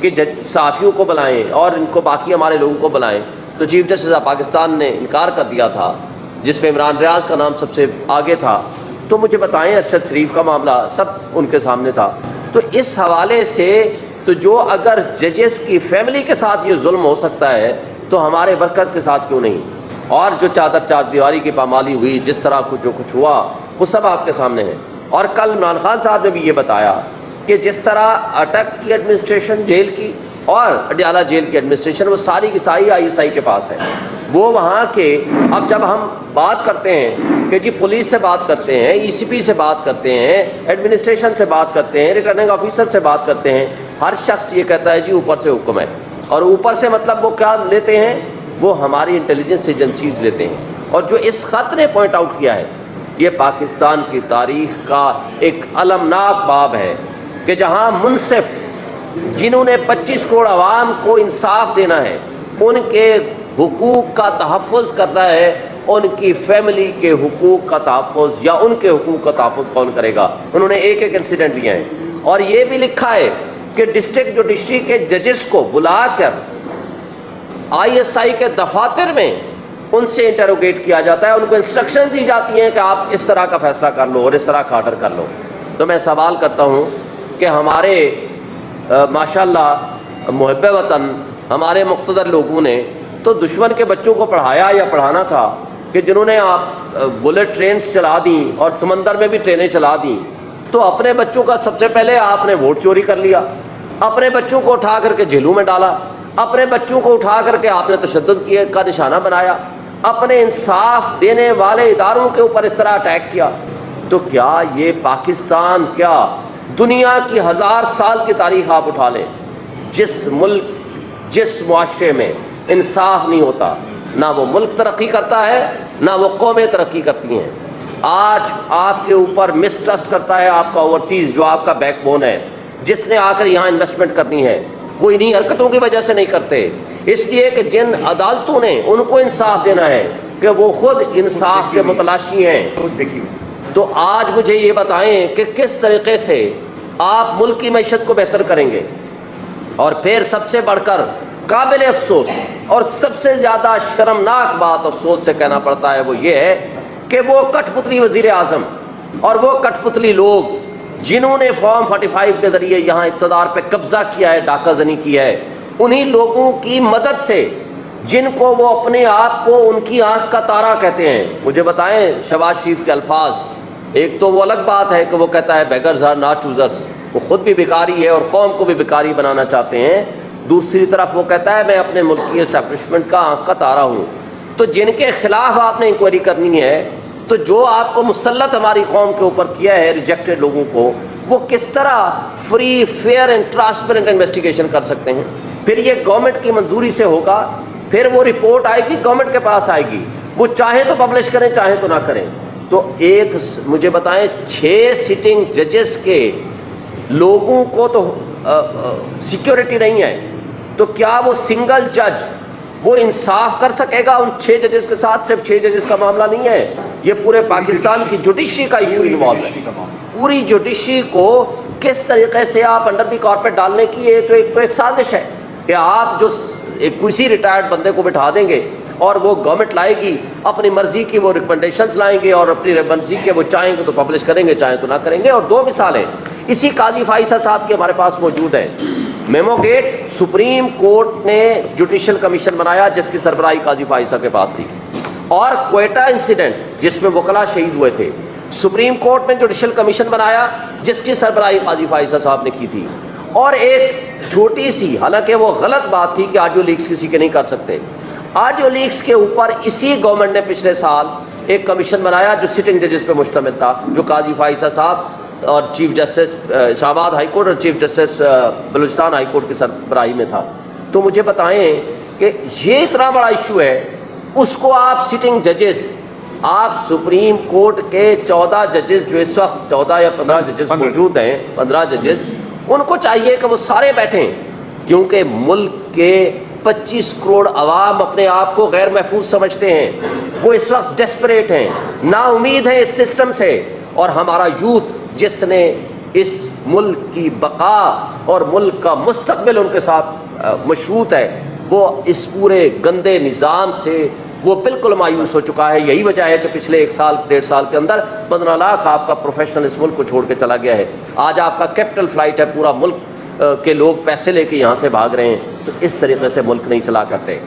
کہ صحافیوں کو بلائیں اور ان کو باقی ہمارے لوگوں کو بلائیں، تو چیف جسٹس آف پاکستان نے انکار کر دیا تھا، جس میں عمران ریاض کا نام سب سے آگے تھا۔ تو مجھے بتائیں، ارشد شریف کا معاملہ سب ان کے سامنے تھا۔ تو اس حوالے سے تو جو اگر ججز کی فیملی کے ساتھ یہ ظلم ہو سکتا ہے تو ہمارے ورکرز کے ساتھ کیوں نہیں؟ اور جو چار دیواری کی پامالی ہوئی، جس طرح جو کچھ ہوا، وہ سب آپ کے سامنے ہے۔ اور کل عمران خان صاحب نے بھی یہ بتایا کہ جس طرح اٹک کی ایڈمنسٹریشن جیل کی اور اڈیالہ جیل کی ایڈمنسٹریشن، وہ ساری کی ساری ISI کے پاس ہے۔ وہ وہاں کے، اب جب ہم بات کرتے ہیں کہ جی پولیس سے بات کرتے ہیں، ECP سے بات کرتے ہیں، ایڈمنسٹریشن سے بات کرتے ہیں، ریٹرننگ آفیسر سے بات کرتے ہیں، ہر شخص یہ کہتا ہے جی اوپر سے حکم ہے۔ اور اوپر سے مطلب وہ کیا لیتے ہیں؟ وہ ہماری انٹیلیجنس ایجنسیز لیتے ہیں۔ اور جو اس خط نے پوائنٹ آؤٹ کیا ہے، یہ پاکستان کی تاریخ کا ایک المناک باب ہے کہ جہاں منصف جنہوں نے 25 کروڑ عوام کو انصاف دینا ہے، ان کے حقوق کا تحفظ کرنا ہے، ان کی فیملی کے حقوق کا تحفظ یا ان کے حقوق کا تحفظ کون کرے گا؟ انہوں نے ایک انسیڈنٹ لیا ہے، اور یہ بھی لکھا ہے کہ ڈسٹرکٹ جوڈیشری کے ججز کو بلا کر ISI کے دفاتر میں ان سے انٹروگیٹ کیا جاتا ہے، ان کو انسٹرکشنز دی جاتی ہیں کہ آپ اس طرح کا فیصلہ کر لو اور اس طرح کا آرڈر کر لو۔ تو میں سوال کرتا ہوں کہ ہمارے ماشاءاللہ محب وطن ہمارے مقتدر لوگوں نے تو دشمن کے بچوں کو پڑھایا یا پڑھانا تھا کہ جنہوں نے آپ بلٹ ٹرینز چلا دیں اور سمندر میں بھی ٹرینیں چلا دیں، تو اپنے بچوں کا سب سے پہلے آپ نے ووٹ چوری کر لیا، اپنے بچوں کو اٹھا کر کے جیلوں میں ڈالا، اپنے بچوں کو اٹھا کر کے آپ نے تشدد کا نشانہ بنایا، اپنے انصاف دینے والے اداروں کے اوپر اس طرح اٹیک کیا۔ تو کیا یہ پاکستان، کیا دنیا کی 1000 سال کی تاریخ آپ اٹھا لیں، جس ملک جس معاشرے میں انصاف نہیں ہوتا، نہ وہ ملک ترقی کرتا ہے نہ وہ قومیں ترقی کرتی ہیں۔ آج آپ کے اوپر مس ٹرسٹ کرتا ہے آپ کا اوورسیز، جو آپ کا بیک بون ہے، جس نے آ کر یہاں انویسٹمنٹ کرنی ہے، وہ انہی حرکتوں کی وجہ سے نہیں کرتے، اس لیے کہ جن عدالتوں نے ان کو انصاف دینا ہے کہ وہ خود انصاف کے متلاشی ہیں۔ تو آج مجھے یہ بتائیں کہ کس طریقے سے آپ ملک کی معیشت کو بہتر کریں گے؟ اور پھر سب سے بڑھ کر قابل افسوس اور سب سے زیادہ شرمناک بات افسوس سے کہنا پڑتا ہے، وہ یہ ہے کہ وہ کٹ پتلی وزیر اعظم اور وہ کٹ پتلی لوگ جنہوں نے فارم 45 کے ذریعے یہاں اقتدار پہ قبضہ کیا ہے، ڈاکہ زنی کی ہے، انہی لوگوں کی مدد سے، جن کو وہ اپنے آپ کو ان کی آنکھ کا تارا کہتے ہیں۔ مجھے بتائیں شہباز شریف کے الفاظ، ایک تو وہ الگ بات ہے کہ وہ کہتا ہے بیگرز آر ناٹ چوزرز، وہ خود بھی بیکاری ہے اور قوم کو بھی بیکاری بنانا چاہتے ہیں، دوسری طرف وہ کہتا ہے میں اپنے ملک کی اسٹیبلشمنٹ کا آنکھ کا تارا ہوں۔ تو جن کے خلاف آپ نے انکوائری کرنی ہے، تو جو آپ کو مسلط ہماری قوم کے اوپر کیا ہے ریجیکٹڈ لوگوں کو، وہ کس طرح free fair and transparent investigation کر سکتے ہیں؟ پھر یہ گورنمنٹ کی منظوری سے ہوگا، پھر وہ رپورٹ آئے گی، گورنمنٹ کے پاس آئے گی، وہ چاہیں تو پبلش کریں چاہیں تو نہ کریں۔ تو ایک مجھے بتائیں 6 سٹنگ ججز کے لوگوں کو تو سیکیورٹی نہیں ہے، تو کیا وہ سنگل جج وہ انصاف کر سکے گا ان 6 ججز کے ساتھ؟ صرف 6 ججز کا معاملہ نہیں ہے، یہ پورے پاکستان کی جوڈیشری کا ایشو انوالو ہے۔ پوری جوڈیشری کو کس طریقے سے آپ انڈر دی کارپیٹ ڈالنے کی یہ تو ایک سازش ہے کہ آپ جو ایک کسی ریٹائرڈ بندے کو بٹھا دیں گے اور وہ گورنمنٹ لائے گی، اپنی مرضی کی وہ ریکمنڈیشنز لائیں گے اور اپنی مرضی کے وہ چاہیں گے تو پبلش کریں گے چاہیں تو نہ کریں گے۔ اور 2 مثالیں اسی قاضی فائزہ صاحب کی ہمارے پاس موجود ہیں۔ میمو گیٹ سپریم کورٹ نے جوڈیشل کمیشن بنایا جس کی سربراہی قاضی فائزہ کے پاس تھی، اور کوئٹہ انسیڈنٹ جس میں وکلاء شہید ہوئے تھے، سپریم کورٹ نے جوڈیشل کمیشن بنایا جس کی سربراہی قاضی فائزہ صاحب نے کی تھی۔ اور ایک چھوٹی سی، حالانکہ وہ غلط بات تھی کہ آڈیو لیکس کسی کے نہیں کر سکتے، آڈیو لیکس کے اوپر اسی گورنمنٹ نے پچھلے سال ایک کمیشن بنایا جو سٹنگ ججز پہ مشتمل تھا، جو قاضی فائزہ صاحب اور چیف جسٹس اسلام آباد ہائی کورٹ اور chief justice Balochistan high court کی سربراہی میں تھا۔ تو مجھے بتائیں کہ یہ اتنا بڑا ایشو ہے، اس کو آپ سٹنگ ججز، آپ سپریم کورٹ کے 14 ججز جو اس وقت 14 یا 15 ججز موجود ہیں، 15 ججز، ان کو چاہیے کہ وہ سارے بیٹھیں، کیونکہ ملک کے 25 کروڑ عوام اپنے آپ کو غیر محفوظ سمجھتے ہیں، وہ اس وقت ڈیسپریٹ ہیں، نا امید ہیں اس سسٹم سے، اور ہمارا یوتھ جس نے اس ملک کی بقا اور ملک کا مستقبل ان کے ساتھ مشروط ہے، وہ اس پورے گندے نظام سے وہ بالکل مایوس ہو چکا ہے۔ یہی وجہ ہے کہ پچھلے 1 سال 1.5 سال کے اندر 15 لاکھ آپ کا پروفیشنل اس ملک کو چھوڑ کے چلا گیا ہے۔ آج آپ کا کیپٹل فلائٹ ہے، پورا ملک کے لوگ پیسے لے کے یہاں سے بھاگ رہے ہیں۔ تو اس طریقے سے ملک نہیں چلا کرتے۔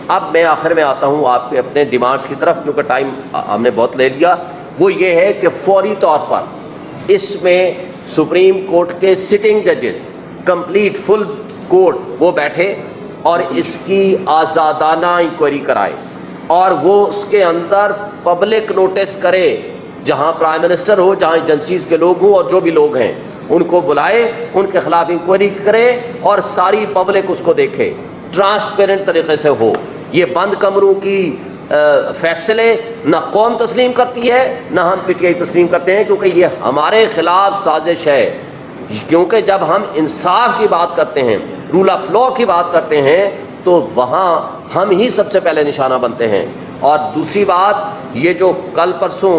اب میں آخر میں آتا ہوں آپ کے اپنے ڈیمانڈس کی طرف، کیونکہ ٹائم ہم نے بہت لے لیا۔ وہ یہ ہے کہ فوری طور پر اس میں سپریم کورٹ کے سٹنگ ججز کمپلیٹ فل کورٹ وہ بیٹھے اور اس کی آزادانہ انکوائری کرائے، اور وہ اس کے اندر پبلک نوٹس کرے، جہاں پرائم منسٹر ہو، جہاں ایجنسیز کے لوگ ہوں، اور جو بھی لوگ ہیں ان کو بلائے، ان کے خلاف انکوائری کرے اور ساری پبلک اس کو دیکھے، ٹرانسپیرنٹ طریقے سے ہو۔ یہ بند کمروں کی فیصلے نہ قوم تسلیم کرتی ہے، نہ ہم پی ٹی آئی تسلیم کرتے ہیں، کیونکہ یہ ہمارے خلاف سازش ہے۔ کیونکہ جب ہم انصاف کی بات کرتے ہیں، رول آف لا کی بات کرتے ہیں، تو وہاں ہم ہی سب سے پہلے نشانہ بنتے ہیں۔ اور دوسری بات، یہ جو کل پرسوں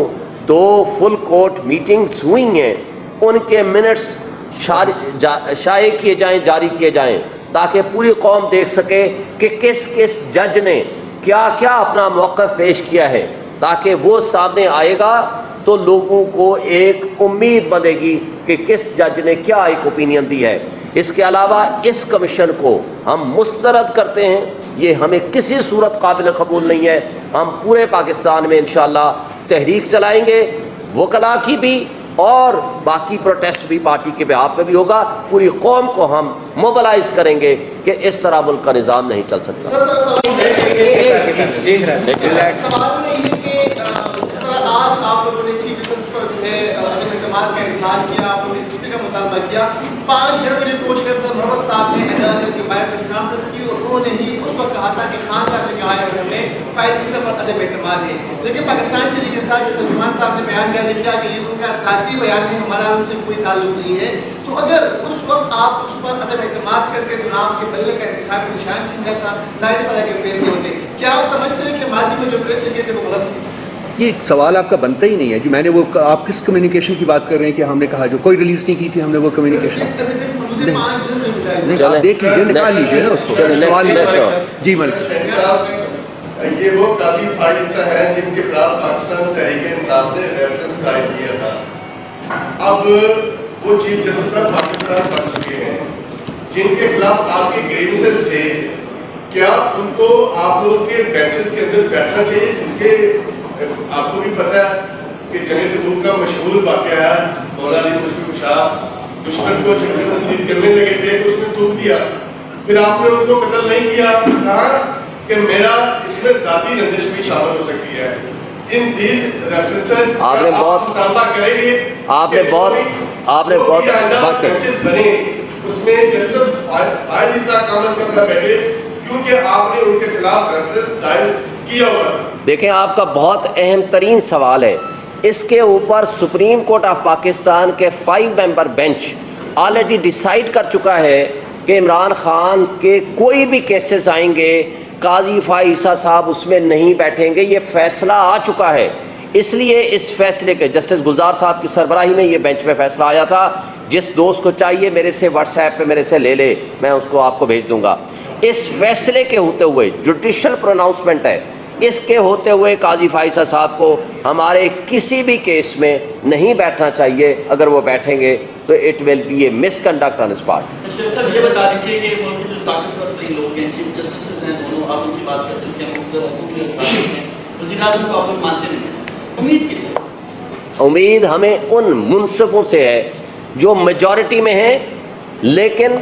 2 فل کورٹ میٹنگز ہوئی ہیں، ان کے منٹس شائع کیے جائیں، جاری کیے جائیں، تاکہ پوری قوم دیکھ سکے کہ کس کس جج نے کیا کیا اپنا موقف پیش کیا ہے، تاکہ وہ سامنے آئے گا تو لوگوں کو ایک امید بنے گی کہ کس جج نے کیا ایک اوپینین دی ہے۔ اس کے علاوہ اس کمیشن کو ہم مسترد کرتے ہیں، یہ ہمیں کسی صورت قابل قبول نہیں ہے۔ ہم پورے پاکستان میں انشاءاللہ تحریک چلائیں گے، وکلاء کی بھی اور باقی پروٹیسٹ بھی پارٹی کے بہاف پہ بھی ہوگا۔ پوری قوم کو ہم موبلائز کریں گے کہ اس طرح ملک کا نظام نہیں چل سکتا۔ آج آپ لوگوں نے چیف جسٹس پر جو ہے عدم اعتماد کا اظہار کیا، آپ لوگوں نے استعفے کا مطالبہ کیا۔ 5 جنوری کو شیخ افضل محمد صاحب نے اعلان کے باہر پریس کانفرنس کی اور انہوں نے ہی اس وقت کہا تھا کہ خان صاحب نے کہا ہے انہوں نے فائز مصر پر عدم اعتماد ہے، لیکن پاکستان تحریک انصاف کے ترجمان صاحب نے بیان جاری کیا کہ یہ ان کا ذاتی بیان ہے، ہمارا ان سے کوئی تعلق نہیں ہے۔ تو اگر اس وقت آپ اس پر عدم اعتماد کرتے تو نام سے بلے کا انتخاب کا نشان چھن جاتا، نہ اس طرح کے فیصلے ہوتے۔ کیا آپ سمجھتے ہیں کہ ماضی میں جو فیصلے کیے تھے وہ غلط تھے؟ یہ سوال آپ کا بنتا ہی نہیں ہے جی۔ میں نے وہ آپ کس کمیونیکیشن کی بات کر رہے ہیں کہ ہم نے کہا جو کوئی ریلیز نہیں کی تھی ہم نے وہ کمیونیکیشن نہیں، آپ دیکھ لیجیے، نکال لیجیے نا اس کو سوال جی ملک صاحب۔ یہ وہ کافی فائز ہیں جن کے خلاف پاکستان تحریک انصاف نے ریفرنس دائر کیا تھا۔ اب وہ چیف جسٹس صاحب پاکستان بن چکے ہیں، جن کے خلاف آپ کے گریوسز تھے، کیا ان کو آپ لوگوں کے بینچز کے اندر بیٹھنا چاہیے؟ کیونکہ آپ کو بھی پتہ ہے کہ جنگ تبوک کا مشہور واقعہ ہے، مولا علی مشکل شاہ دشمن کو جنگ نصیب کرنے لگے تھے، اس نے تھوک دیا، پھر آپ نے ان کو قتل نہیں کیا، کہا کہ میرا اس میں ذاتی رنجش بھی شامل ہو سکتی ہے۔ ان دیز ریفرنسز آپ نے بہت مطالبہ کریں گے، آپ نے بہت بات بینچز بنے اس میں جسٹس فائز عیسیٰ کامل کرنا بیٹھے، کیونکہ آپ نے ان کے خلاف ریفرنس دائر کیا ہوا ہے۔ دیکھیں، آپ کا بہت اہم ترین سوال ہے، اس کے اوپر سپریم کورٹ آف پاکستان کے 5 ممبر بینچ آلریڈی ڈیسائیڈ کر چکا ہے کہ عمران خان کے کوئی بھی کیسز آئیں گے، قاضی فائز عیسیٰ صاحب اس میں نہیں بیٹھیں گے، یہ فیصلہ آ چکا ہے۔ اس لیے اس فیصلے کے جسٹس گلزار صاحب کی سربراہی میں یہ بینچ میں فیصلہ آیا تھا۔ جس دوست کو چاہیے میرے سے واٹس ایپ پہ میرے سے لے لے، میں اس کو آپ کو بھیج دوں گا۔ اس فیصلے کے ہوتے ہوئے جوڈیشل پروناؤنسمنٹ ہے، اس کے ہوتے ہوئے قاضی فائز صاحب کو ہمارے کسی بھی کیس میں نہیں بیٹھنا چاہیے۔ اگر وہ بیٹھیں گے تو it will be a misconduct on spot. Sheikh صاحب یہ بتا دیجیے کہ ملک کے جو طاقتور ترین لوگ ہیں، چیف جسٹسز ہیں دونوں، آپ ان کی بات کر چکے ہیں، مختلف حقوقی اخلاق ہیں، وزیر اعظم کو آپ لوگ مانتے نہیں ہیں، امید کس سے؟ امید ہمیں ان منصفوں سے ہے جو میجورٹی میں ہیں لیکن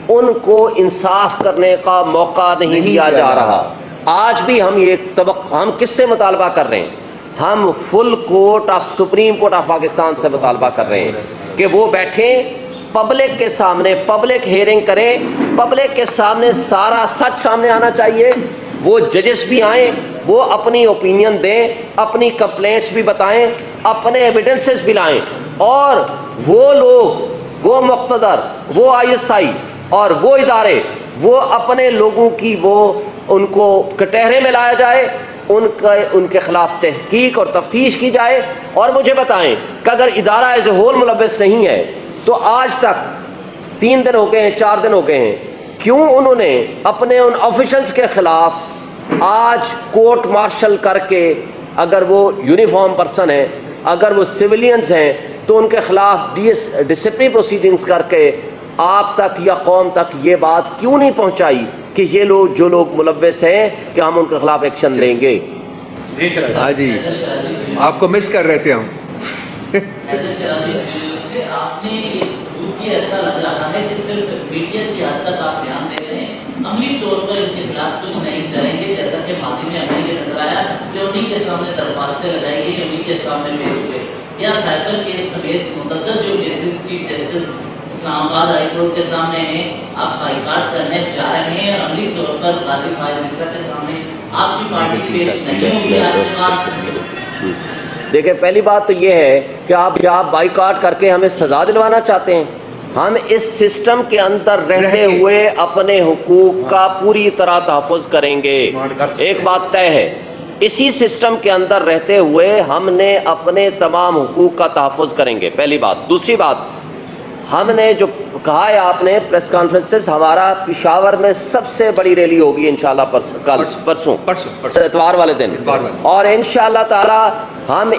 ان کو انصاف کرنے کا موقع نہیں دیا جا رہا۔ آج بھی ہم یہ ہم کس سے مطالبہ کر رہے ہیں؟ ہم full court of supreme court of Pakistan سے مطالبہ کر رہے ہیں کہ وہ بیٹھیں، پبلک کے سامنے پبلک ہیئرنگ کریں، پبلک کے سامنے سارا سچ سامنے آنا چاہیے۔ وہ ججز بھی آئیں، وہ اپنی اوپینین دیں، اپنی کمپلینٹس بھی بتائیں، اپنے ایویڈنسز بھی لائیں، اور وہ لوگ، وہ مقتدر، وہ ISI اور وہ ادارے، وہ اپنے لوگوں کی وہ ان کو کٹہرے میں لایا جائے، ان کے خلاف تحقیق اور تفتیش کی جائے، اور مجھے بتائیں کہ اگر ادارہ ایز اے ہول ملوث نہیں ہے تو آج تک 3 دن ہو گئے ہیں, 4 دن ہو گئے ہیں, کیوں انہوں نے اپنے ان آفیشلز کے خلاف آج کورٹ مارشل کر کے, اگر وہ یونیفارم پرسن ہیں, اگر وہ سویلینز ہیں, تو ان کے خلاف ڈسپلنری پروسیڈنگز کر کے آپ تک یا قوم تک یہ بات کیوں نہیں پہنچائی کہ یہ لوگ جو لوگ ملوث ہیں کہ ہم ان کے خلاف ایکشن لیں گے؟ ہاں جی, آپ کو مس کر رہے تھے ہم. آپ نے ایسا لگ رہا ہے کہ صرف میڈیا کی حد تک آپ بیان دے رہے ہیں, عملی طور پر ان کے خلاف کچھ نہیں کریں گے, جیسا کہ ماضی میں ہمیں یہ نظر آیا کہ انہیں کے سامنے درخواستیں لگائی گئی, انہیں کے سامنے پیش ہوئے. یا سائبر کیس سمیت متعدد جو کیسز چیف جسٹس اسلام آباد ہائی کورٹ کے سامنے ہیں, آپ بائیکاٹ کرنے جا رہے ہیں, اور عملی طور پر قاضی فائز عیسیٰ کے سامنے آپ کی پارٹی پیش نہیں ہوگی آج کے. دیکھیں, پہلی بات تو یہ ہے کہ آپ بائیکاٹ کر کے ہمیں سزا دلوانا چاہتے ہیں. ہم اس سسٹم کے اندر رہتے ہوئے اپنے حقوق کا پوری طرح تحفظ کریں گے. ایک بات طے ہے, اسی سسٹم کے اندر رہتے ہوئے ہم نے اپنے تمام حقوق کا تحفظ کریں گے, پہلی بات. دوسری بات, ہم نے جو کہا ہے آپ نے پریس کانفرنسز, ہمارا پشاور میں سب سے بڑی ریلی ہوگی انشاءاللہ پرسوں اتوار والے دن, اور انشاءاللہ تعالی ہم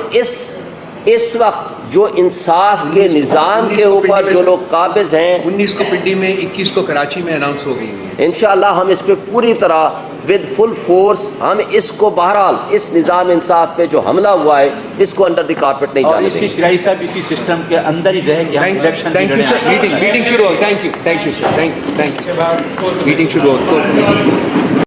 اس وقت جو انصاف کے نظام کے اوپر جو لوگ قابض ہیں, 19 کو پنڈی میں, 21 کو کراچی میں اناؤنس ہو گئی ہے, انشاءاللہ ہم اس پہ پوری طرح ود فل فورس ہم اس کو بہرحال اس نظام انصاف پہ جو حملہ ہوا ہے اس کو انڈر دی کارپیٹ نہیں جانے دیں گے. شرائی صاحب اسی سسٹم کے اندر ہی رہے کہ ہم الیکشن میٹنگ شروع ہو. Thank you sir, thank you. Meeting شروع ہو.